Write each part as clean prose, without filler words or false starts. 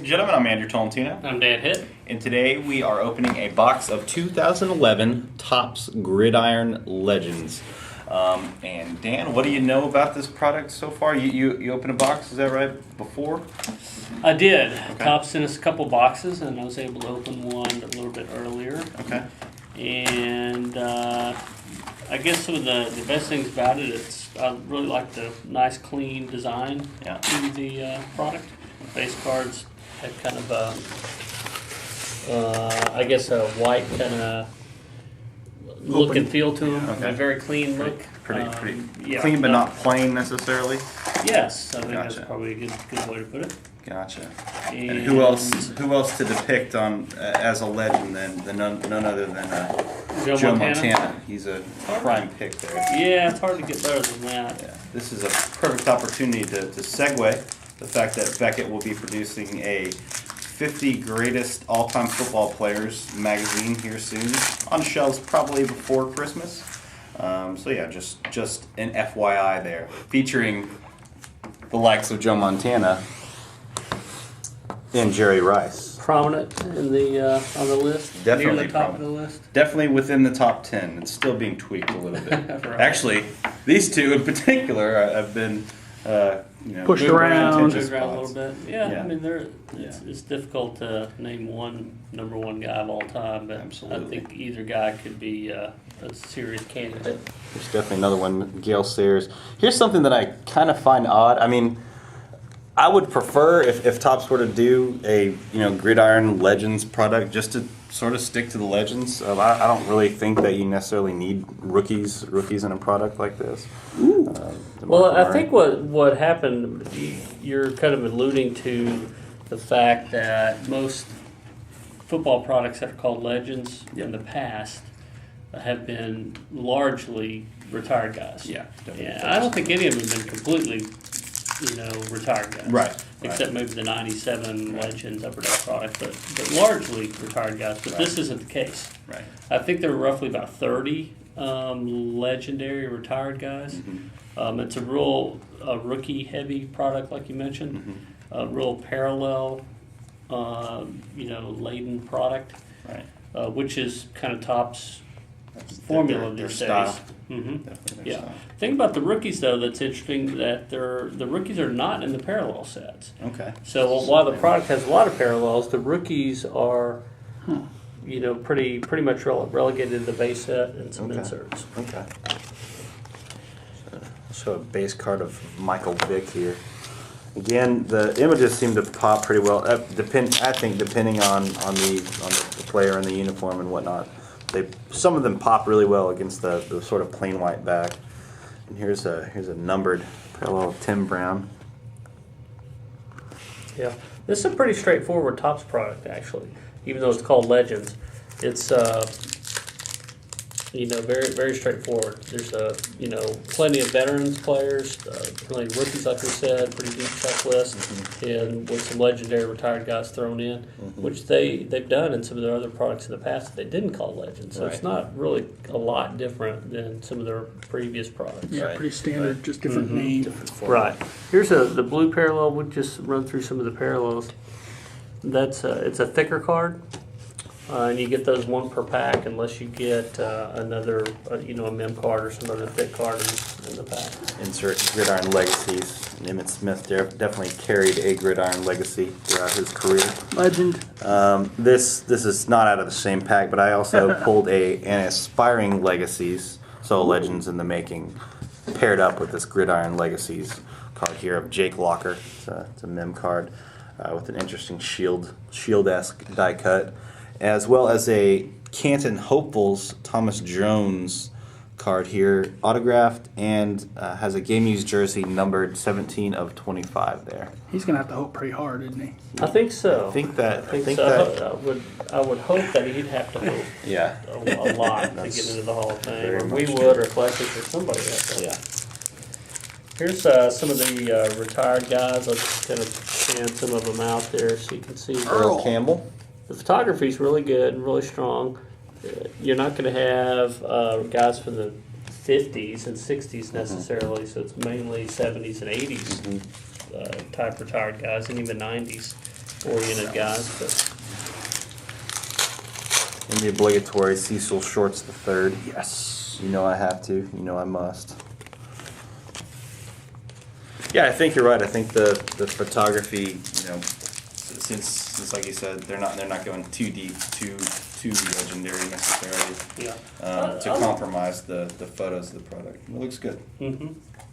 gentlemen, I'm Andrew Tolentino. I'm Dan Hitt. And today we are opening a box of 2011 Topps Gridiron Legends. And Dan, what do you know about this product so far? You opened a box, is that right, before? I did. Okay. Topps sent us a couple boxes, and I was able to open one a little bit earlier. Okay. And I guess some of the best things about it, I really like the nice, clean design to the product. Base cards have kind of I guess a white kind of look and feel to them. Okay. A very clean look. Pretty clean, but not plain necessarily. Yes, I think Gotcha. that's probably a good way to put it. Gotcha. And who else to depict on as a legend than none other than Joe Montana? He's a prime pick there. Yeah, it's hard to get better than that. Yeah. This is a perfect opportunity to segue the fact that Beckett will be producing a 50 Greatest All-Time Football Players magazine here soon, on shelves probably before Christmas. So yeah, just an FYI there, featuring the likes of Joe Montana and Jerry Rice. Prominent in the on the list. Definitely near the top prominent. of the list. Definitely within the top 10. It's still being tweaked a little bit. Right. Actually, these two in particular have been pushed moved around. into Moved around a spots. little bit. Yeah, Yeah. I mean, it's difficult to name one number one guy of all time, but Absolutely. I think either guy could be a serious candidate. There's definitely another one, Gale Sayers. Here's something that I kind of find odd. I mean, I would prefer if Topps were to do a Gridiron Legends product just to sort of stick to the Legends. I don't really think that you necessarily need rookies in a product like this. Well, I think what happened, you're kind of alluding to the fact that most football products that are called Legends in the past have been largely retired guys. Yeah, definitely. Yeah, I don't think any of them have been completely, retired guys. Right. Except maybe the 97 Legends Upper Deck product, but largely retired guys. But this isn't the case. Right. I think there were roughly about 30 legendary retired guys. Mm-hmm. It's a real rookie-heavy product, like you mentioned. A real parallel, laden product, Right. which is kind of Topps' formula their these style. days. Mm-hmm. Definitely their Yeah. style. Thing about the rookies, though, that's interesting that the rookies are not in the parallel sets. Okay. So while the product has a lot of parallels, the rookies are, pretty much relegated to the base set and some inserts. Okay. I'll show a base card of Michael Vick here. Again, the images seem to pop pretty well. I think depending on the player and the uniform and whatnot, some of them pop really well against the sort of plain white back. And here's a numbered parallel of Tim Brown. Yeah, this is a pretty straightforward Topps product, actually. Even though it's called Legends, it's very very straightforward. There's plenty of veterans players, plenty of rookies, like we said, pretty deep checklist, and with some legendary retired guys thrown in, which they've done in some of their other products in the past that they didn't call Legends. So it's not really a lot different than some of their previous products. Yeah, pretty standard, just different name. Right. Here's the blue parallel. We'll just run through some of the parallels. That's it's a thicker card, and you get those one per pack unless you get another, a mem card or some other thick card in the pack. Insert Gridiron Legacies. Emmitt Smith definitely carried a Gridiron legacy throughout his career. Legend. This is not out of the same pack, but I also pulled an Aspiring Legacies, so Legends in the Making, paired up with this Gridiron Legacies card here of Jake Locker. It's a mem card with an interesting shield-esque die cut, as well as a Canton Hopefuls Thomas Jones card here, autographed, and has a game used jersey numbered 17 of 25 there. He's gonna have to hope pretty hard, isn't he? I think so. I think that. I would hope that he'd have to hope a lot to get into the Hall of Fame, or we would, or Classics, or somebody like that. Yeah. Here's some of the retired guys. I'll just kind of pan some of them out there so you can see. Earl Campbell. The photography's really good and really strong. You're not going to have guys from the 50s and 60s necessarily, so it's mainly 70s and 80s type retired guys, and even 90s. oriented guys. But And the obligatory Cecil Shorts the third. Yes. You know I have to. You know I must. Yeah, I think you're right. I think the photography, since like you said, they're not going too deep, too legendary necessarily. yeah, To compromise the photos of the product. It looks good.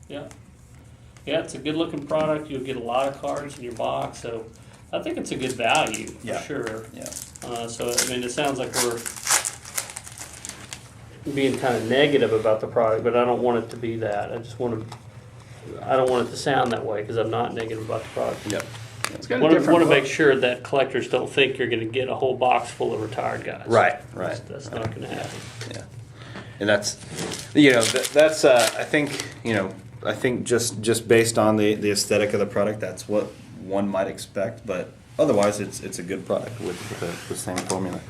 yeah, it's a good looking product. You'll get a lot of cards in your box, so I think it's a good value for Yeah. sure. Yeah. So I mean, it sounds like we're being kind of negative about the product, but I don't want it to be that. I don't want it to sound that way because I'm not negative about the product. Yep. It's got a Want different to look. make sure that collectors don't think you're going to get a whole box full of retired guys. Right. That's not going to happen. Yeah. And that's, that's I think just based on the aesthetic of the product, that's what one might expect. But otherwise, it's a good product with the same formula.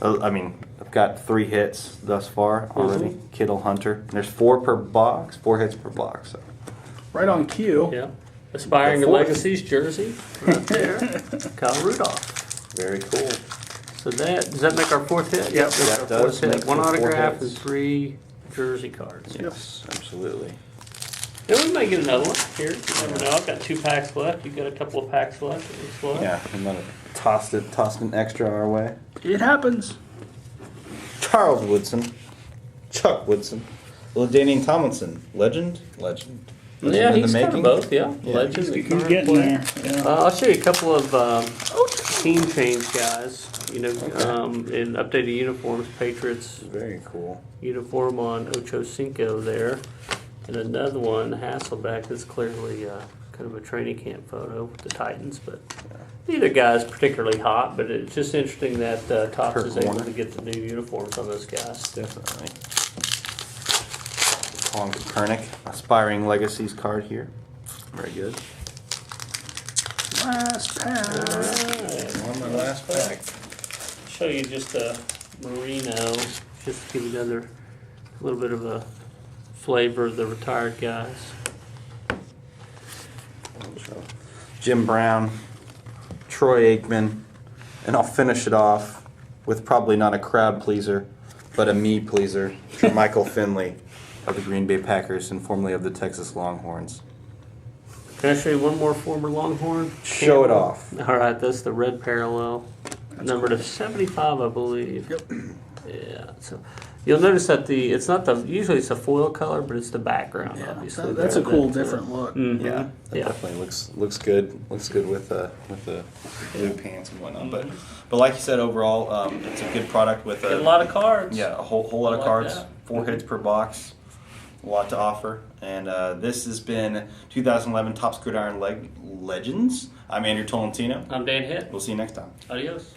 I mean, I've got 3 hits thus far already. Kittle, Hunter. And there's 4 per box, 4 hits per box. So. Right on cue. Yeah. Aspiring The to fourth. Legacies jersey right there. Kyle Rudolph. Very cool. So does that make our 4th hit? Yep, that's That our does 4th hit. make 1 for 4 autograph hits. and 3 jersey cards. Yes, absolutely. And we may get another one here. You never know. I've got 2 packs left. You've got a couple of packs left. It looks like. Yeah, I'm gonna tossed an extra our way. It happens. Charles Woodson, Chuck Woodson, Ladainian Tomlinson, legend. Yeah, in the he's kind of making. both. Yeah, legend. the He's current getting player. there. Yeah. I'll show you a couple of team change guys. In updated uniforms. Patriots Very cool. uniform on Ocho Cinco there, and another one Hasselbeck that's clearly kind of a training camp photo with the Titans. But neither guy's particularly hot. But it's just interesting that Topps Kurt is able Warner. to get the new uniforms on those guys. Definitely. Colin Kaepernick, Aspiring Legacies card here. Very good. Last pass. Alright. On my last pack. Show you just a merino, just to give you another little bit of a flavor of the retired guys. Jim Brown, Troy Aikman, and I'll finish it off with probably not a crowd pleaser, but a me pleaser, Michael Finley of the Green Bay Packers and formerly of the Texas Longhorns. Can I show you one more former Longhorn? Show it off. All right, that's the red parallel, numbered to 75, I believe. Yep. Yeah. So you'll notice that it's not usually it's a foil color, but it's the background. Yeah, obviously. that's a there. cool, That, different look. mhm. Yeah, that Yeah. definitely looks good. Looks good with the blue pants and whatnot. But like you said, overall, it's a good product with Get a lot of cards. Yeah, a whole lot of like cards. that. 4 hits per box. A lot to offer. And this has been 2011 Topps Gridiron Legends. I'm Andrew Tolentino. I'm Dan Hitt. We'll see you next time. Adios.